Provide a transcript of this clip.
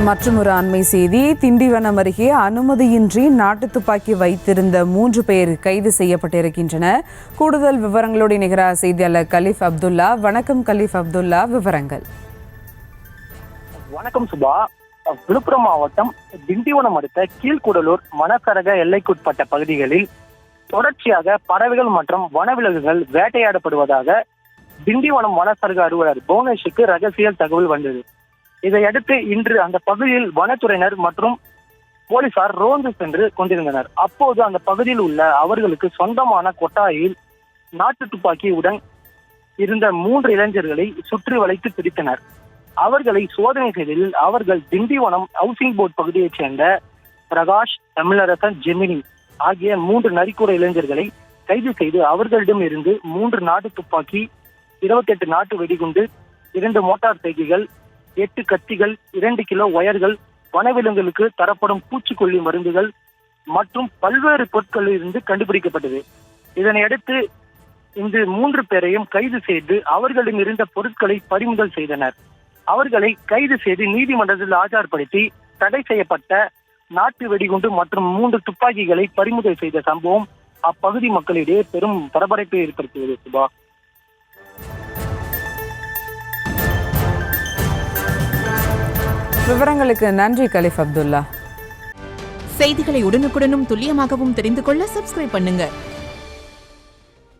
மற்றொரு அண்மை செய்தி. திண்டிவனம் அருகே அனுமதியின்றி நாட்டு துப்பாக்கி வைத்திருந்த 3 பேர் கைது செய்யப்பட்டிருக்கின்றனர். கூடுதல் விவரங்களோடு நிகராக செய்தியாளர் கலீஃப் அப்துல்லா. வணக்கம் கலீஃப் அப்துல்லா, விவரங்கள். வணக்கம் சுபா. விழுப்புரம் மாவட்டம் திண்டிவனம் அடுத்த கீழ்குடலூர் வனச்சரக எல்லைக்குட்பட்ட பகுதிகளில் தொடர்ச்சியாக பறவைகள் மற்றும் வனவிலங்குகள் வேட்டையாடப்படுவதாக திண்டிவனம் வனச்சரக அலுவலர் புவனேஷுக்கு ரகசிய தகவல் வந்தது. இதையடுத்து இன்று அந்த பகுதியில் வனத்துறையினர் மற்றும் போலீசார் ரோந்து சென்று கொண்டிருந்தனர். அப்போது அந்த பகுதியில் உள்ள அவர்களுக்கு சொந்தமான கொட்டாயில் நாட்டு துப்பாக்கியுடன் இருந்த 3 இளைஞர்களை சுற்றி வளைத்து பிடித்தனர். அவர்களை சோதனை செய்ததில் அவர்கள் திண்டிவனம் ஹவுசிங் போர்டு பகுதியைச் சேர்ந்த பிரகாஷ், தமிழரசன், ஜெமினி ஆகிய 3 நரிக்குற இளைஞர்களை கைது செய்து அவர்களிடம் இருந்து 3 நாட்டு துப்பாக்கி, 28 நாட்டு வெடிகுண்டு, 2 மோட்டார் சைக்கிள்கள், 8 கத்திகள், 2 கிலோ ஒயர்கள், வனவிலங்குகளுக்கு தரப்படும் பூச்சிக்கொல்லி மருந்துகள் மற்றும் பல்வேறு பொருட்களில் இருந்து கண்டுபிடிக்கப்பட்டது. இதனையடுத்து இந்த 3 பேரையும் கைது செய்து அவர்களிடம் இருந்த பொருட்களை பறிமுதல் செய்தனர். அவர்களை கைது செய்து நீதிமன்றத்தில் ஆஜர்படுத்தி தடை செய்யப்பட்ட நாட்டு வெடிகுண்டு மற்றும் 3 துப்பாக்கிகளை பறிமுதல் செய்த சம்பவம் அப்பகுதி மக்களிடையே பெரும் பரபரப்பை ஏற்படுத்தியது. சுபா, விவரங்களுக்கு நன்றி கலீஃப் அப்துல்லா. செய்திகளை உடனுக்குடனும் துல்லியமாகவும் தெரிந்து கொள்ள சப்ஸ்கிரைப் பண்ணுங்க.